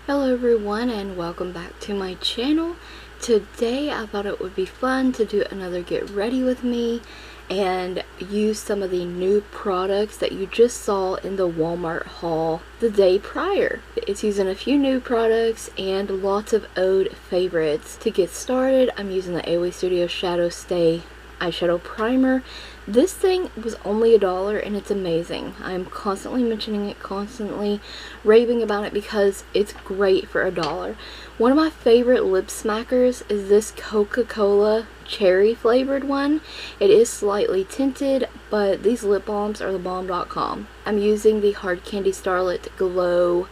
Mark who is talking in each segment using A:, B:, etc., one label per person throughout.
A: Hello everyone and welcome back to my channel. Today I thought it would be fun to do another get ready with me and use some of the new products that you just saw in the Walmart haul the day prior. It's using a few new products and lots of old favorites. To get started, I'm using the AOA Studio Shadow Stay eyeshadow primer. This thing was only $1 and it's amazing. I'm constantly mentioning it, constantly raving about it because it's great for $1. One of my favorite lip smackers is this Coca-Cola cherry flavored one. It is slightly tinted, but these lip balms are the bomb.com. I'm using the Hard Candy Starlet Glow.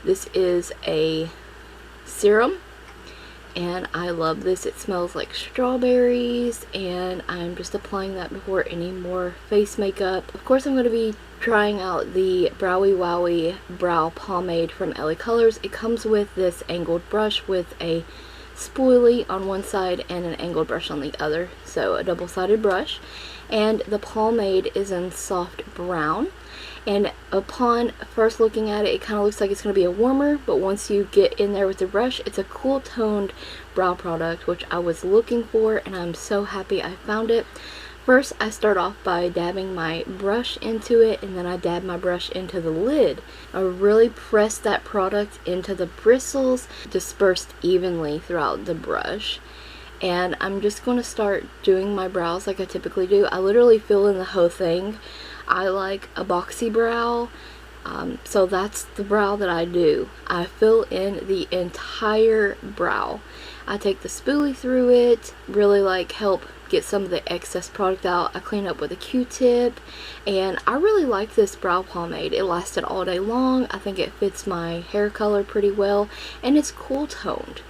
A: This is a serum. And I love this. It smells like strawberries, and I'm just applying that before any more face makeup. Of course, I'm going to be trying out the Browy Wowie Brow Pomade from LaColors. It comes with this angled brush with a spoolie on one side and an angled brush on the other, so a double-sided brush. And the pomade is in soft brown. And upon first looking at it, it kind of looks like it's going to be a warmer, but once you get in there with the brush, it's a cool toned brow product, which I was looking for, and I'm so happy I found it. First, I start off by dabbing my brush into it, and then I dab my brush into the lid. I really press that product into the bristles, dispersed evenly throughout the brush. And I'm just going to start doing my brows like I typically do. I literally fill in the whole thing. I like a boxy brow, so that's the brow that I do. I fill in the entire brow. I take the spoolie through it, really like help get some of the excess product out. I clean up with a Q-tip, and I really like this brow pomade. It lasted all day long. I think it fits my hair color pretty well, and it's cool toned.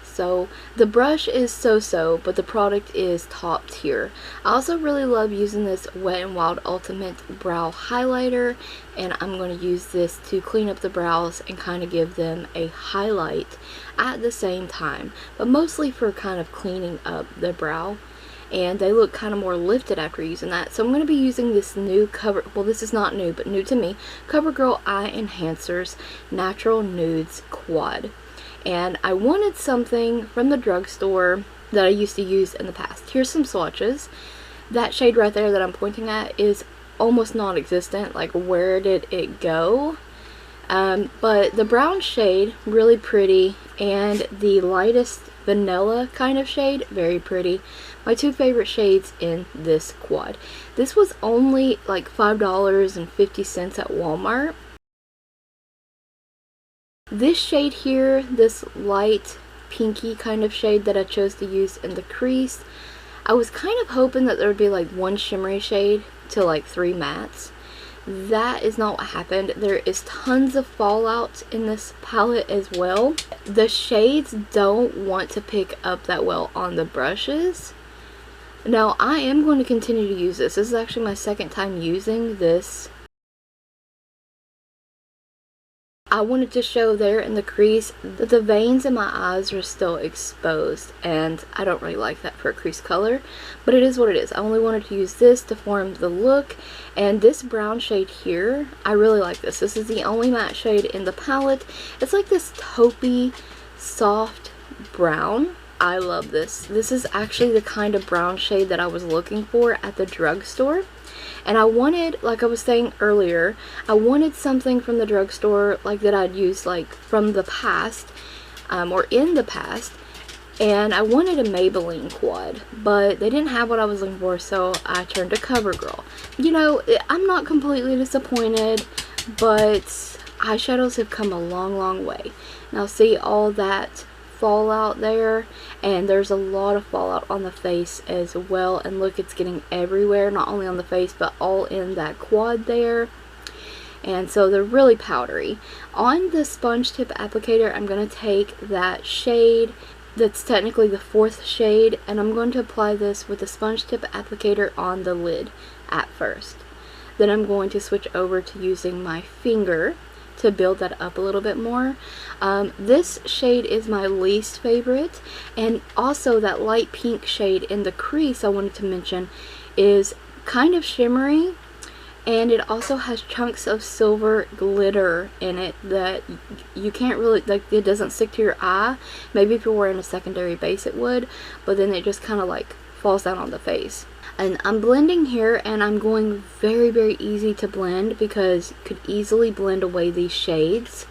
A: So the brush is so-so, but the product is top tier. I also really love using this WetnWild Ultimate Brow Highlighter, and I'm going to use this to clean up the brows and kind of give them a highlight at the same time, but mostly for kind of cleaning up the brow. And they look kind of more lifted after using that. So I'm going to be using this new this is not new, but new to me, Covergirl Eye Enhancers Natural Nudes Quad. And I wanted something from the drugstore that I used to use in the past. Here's some swatches. That shade right there that I'm pointing at is almost non-existent. Like, where did it go? But the brown shade, really pretty, and the lightest vanilla kind of shade, very pretty. My two favorite shades in this quad. This was only like $5.50 at Walmart. This shade here, this light pinky kind of shade that I chose to use in the crease, I was kind of hoping that there would be like one shimmery shade to like 3 mattes. That is not what happened. There is tons of fallout in this palette as well. The shades don't want to pick up that well on the brushes. Now, I am going to continue to use this. This is actually my second time using this. I wanted to show there in the crease that the veins in my eyes are still exposed, and I don't really like that for a crease color, but it is what it is. I only wanted to use this to form the look, and this brown shade here, I really like this. This is the only matte shade in the palette. It's like this taupey, soft brown. I love this. This is actually the kind of brown shade that I was looking for at the drugstore. And I wanted, like I was saying earlier, I wanted something from the drugstore like that I'd used like from the past, or in the past, and I wanted a Maybelline quad, but they didn't have what I was looking for, so I turned to Covergirl. You know, I'm not completely disappointed, but eyeshadows have come a long way. Now see all that fallout there, and there's a lot of fallout on the face as well, and look, it's getting everywhere, not only on the face but all in that quad there, and so they're really powdery. On the sponge tip applicator, I'm going to take that shade that's technically the 4th shade, and I'm going to apply this with the sponge tip applicator on the lid at first. Then I'm going to switch over to using my finger to build that up a little bit more. This shade is my least favorite, and also that light pink shade in the crease I wanted to mention is kind of shimmery, and it also has chunks of silver glitter in it that you can't really, like, it doesn't stick to your eye. Maybe if you're wearing a secondary base it would, but then it just kind of like falls down on the face. And I'm blending here, and I'm going very, very easy to blend because you could easily blend away these shades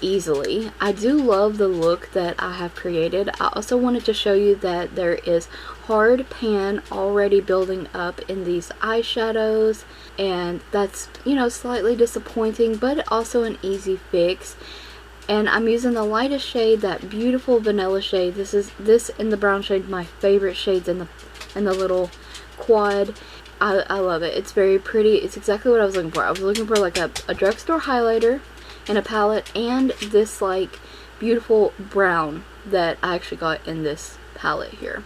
A: easily. I do love the look that I have created. I also wanted to show you that there is hard pan already building up in these eyeshadows, and that's, you know, slightly disappointing, but also an easy fix. And I'm using the lightest shade, that beautiful vanilla shade. This in the brown shade, my favorite shades in the little quad. I love it. It's very pretty. It's exactly what I was looking for. I was looking for like a drugstore highlighter and a palette, and this like beautiful brown that I actually got in this palette here.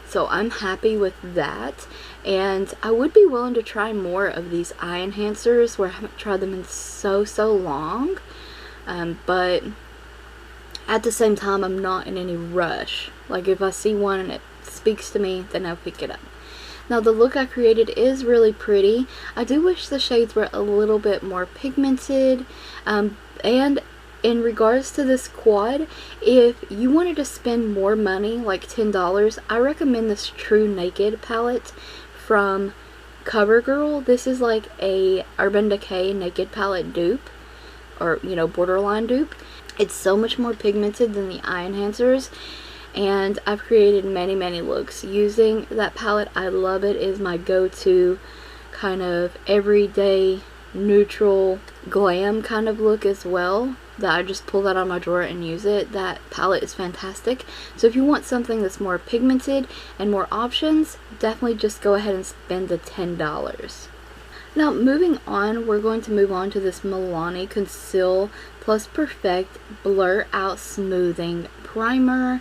A: So I'm happy with that, and I would be willing to try more of these eye enhancers where I haven't tried them in so long, but at the same time I'm not in any rush. Like if I see one and it speaks to me, then I'll pick it up. Now the look I created is really pretty. I do wish the shades were a little bit more pigmented, and in regards to this quad, if you wanted to spend more money, like $10, I recommend this True Naked palette from Covergirl. This is like a Urban Decay Naked palette dupe, or, you know, borderline dupe. It's so much more pigmented than the eye enhancers, and I've created many looks using that palette. I love it. It is my go-to kind of everyday neutral glam kind of look as well, that I just pull that out of my drawer and use it. That palette is fantastic. So if you want something that's more pigmented and more options, definitely just go ahead and spend the $10. Now moving on, we're going to move on to this Milani Conceal Plus Perfect Blur Out Smoothing Primer.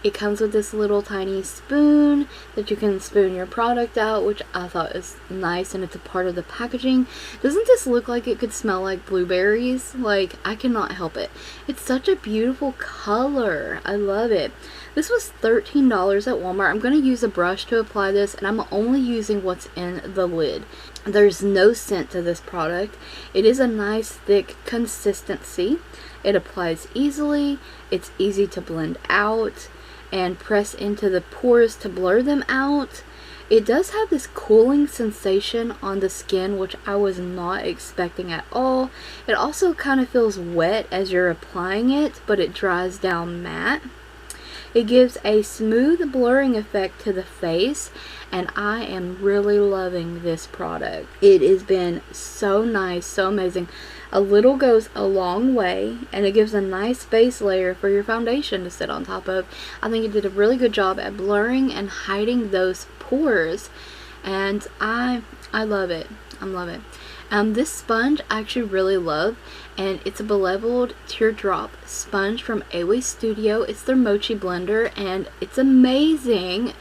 A: It comes with this little tiny spoon that you can spoon your product out, which I thought is nice, and it's a part of the packaging. Doesn't this look like it could smell like blueberries? Like, I cannot help it. It's such a beautiful color. I love it. This was $13 at Walmart. I'm going to use a brush to apply this, and I'm only using what's in the lid. There's no scent to this product. It is a nice thick consistency. It applies easily. It's easy to blend out and press into the pores to blur them out. It does have this cooling sensation on the skin, which I was not expecting at all. It also kind of feels wet as you're applying it, but it dries down matte. It gives a smooth blurring effect to the face, and I am really loving this product. It has been so nice, so amazing. A little goes a long way, and it gives a nice base layer for your foundation to sit on top of. I think it did a really good job at blurring and hiding those pores, and I love it. I love it. This sponge I actually really love, and it's a beveled teardrop sponge from Away Studio. It's their Mochi blender, and it's amazing.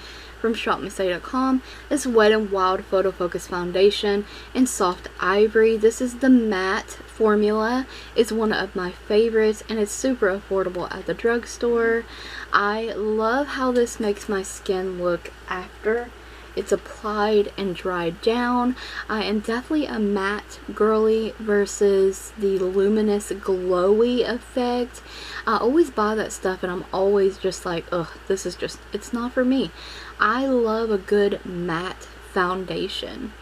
A: From shopmissy.com. This WetnWild Photofocus foundation in soft ivory. This is the matte formula. It's one of my favorites, and it's super affordable at the drugstore. I love how this makes my skin look after it's applied and dried down. I am definitely a matte girly versus the luminous glowy effect. I always buy that stuff, and I'm always just like, ugh, this is just, it's not for me. I love a good matte foundation.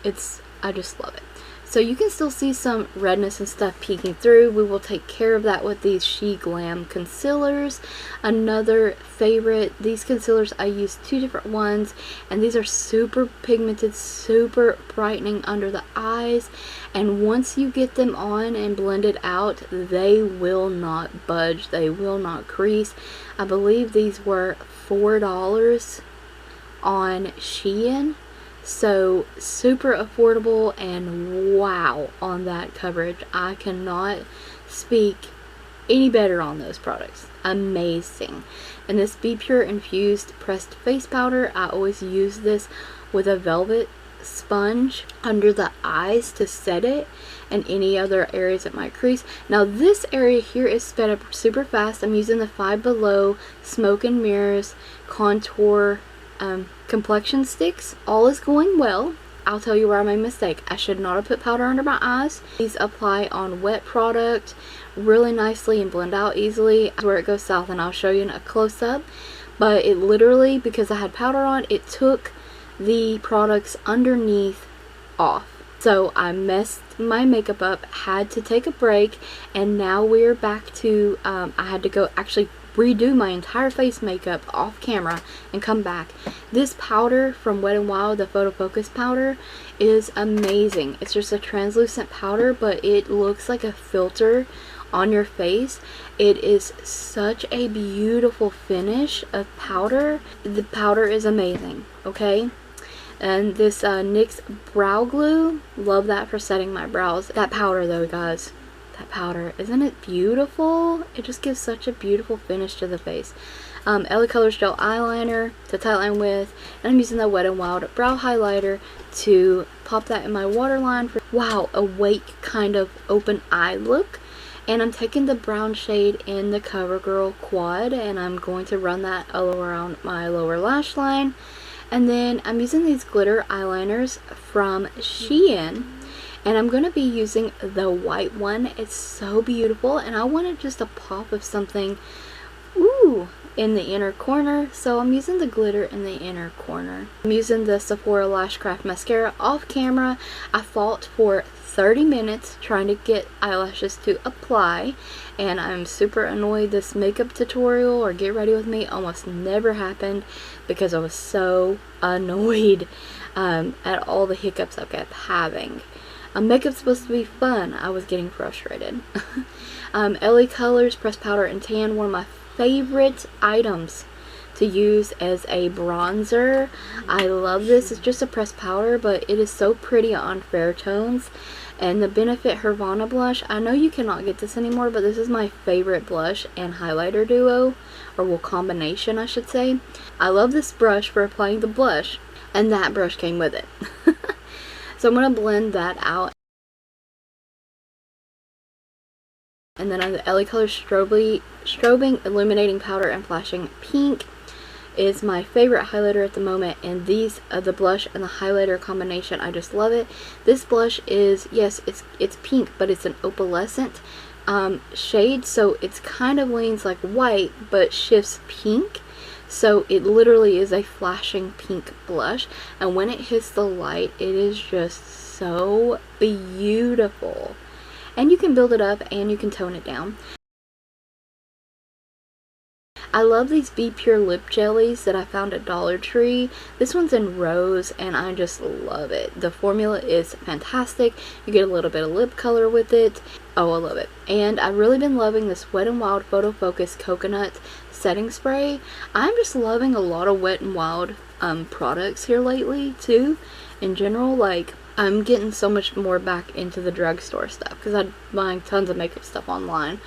A: I just love it. So you can still see some redness and stuff peeking through. We will take care of that with these Sheglam concealers. Another favorite, these concealers, I use two different ones, and these are super pigmented, super brightening under the eyes, and once you get them on and blended out, they will not budge, they will not crease. I believe these were $4 on Shein. So super affordable, and wow on that coverage. I cannot speak any better on those products. Amazing. And this Be Pure Infused pressed face powder, I always use this with a velvet sponge under the eyes to set it, and any other areas that might crease. Now this area here is sped up super fast. I'm using the Five Below Smoke and Mirrors contour complexion sticks. All is going well. I'll tell you where I made a mistake. I should not have put powder under my eyes. These apply on wet product really nicely and blend out easily. That's where it goes south, and I'll show you in a close-up. But it literally, because I had powder on, it took the products underneath off. So I messed my makeup up, had to take a break, and now we're back to, I had to go actually redo my entire face makeup off camera and come back. This powder from WetnWild, the Photofocus powder, is amazing. It's just a translucent powder, but it looks like a filter on your face. It is such a beautiful finish of powder. The powder is amazing, okay? And this NYX Brow Glue, love that for setting my brows. That powder though, guys, that powder, isn't it beautiful? It just gives such a beautiful finish to the face. LaColors Gel Eyeliner to tightline with, and I'm using the WetnWild Brow Highlighter to pop that in my waterline for, wow, awake kind of open eye look. And I'm taking the brown shade in the Covergirl Quad, and I'm going to run that all around my lower lash line. And then I'm using these glitter eyeliners from Shein, and I'm going to be using the white one. It's so beautiful, and I wanted just a pop of something, ooh, in the inner corner, so I'm using the glitter in the inner corner. I'm using the Sephora Lashcraft Mascara off camera. I fought for 30 minutes trying to get eyelashes to apply, and I'm super annoyed this makeup tutorial or get ready with me almost never happened because I was so annoyed at all the hiccups I kept having. Makeup's supposed to be fun. I was getting frustrated. LaColors Pressed Powder and Tan, one of my favorite items to use as a bronzer. I love this. It's just a pressed powder, but it is so pretty on fair tones. And the Benefit Hervana blush, I know you cannot get this anymore, but this is my favorite blush and highlighter duo, or well, combination I should say. I love this brush for applying the blush, and that brush came with it. So I'm going to blend that out. And then on the LaColors Strobing Illuminating Powder and Flashing Pink is my favorite highlighter at the moment, and these the blush and the highlighter combination, I just love it. This blush is, yes, it's pink, but it's an opalescent shade, so it's kind of leans like white but shifts pink, so it literally is a flashing pink blush, and when it hits the light it is just so beautiful. And you can build it up and you can tone it down. I love these Be Pure lip jellies that I found at Dollar Tree. This one's in rose, and I just love it. The formula is fantastic. You get a little bit of lip color with it. Oh, I love it. And I've really been loving this WetnWild Photofocus Coconut Setting Spray. I'm just loving a lot of WetnWild products here lately, too. In general, like, I'm getting so much more back into the drugstore stuff because I'm buying tons of makeup stuff online.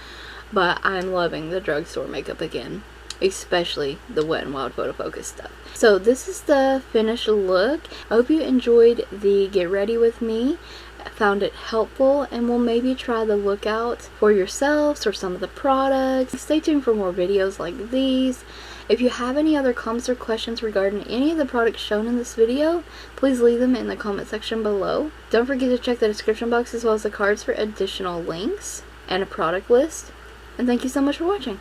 A: But I'm loving the drugstore makeup again, especially the WetnWild Photofocus stuff. So this is the finished look. I hope you enjoyed the Get Ready With Me. I found it helpful, and we'll maybe try the lookout for yourselves or some of the products. Stay tuned for more videos like these. If you have any other comments or questions regarding any of the products shown in this video, please leave them in the comment section below. Don't forget to check the description box as well as the cards for additional links and a product list. And thank you so much for watching.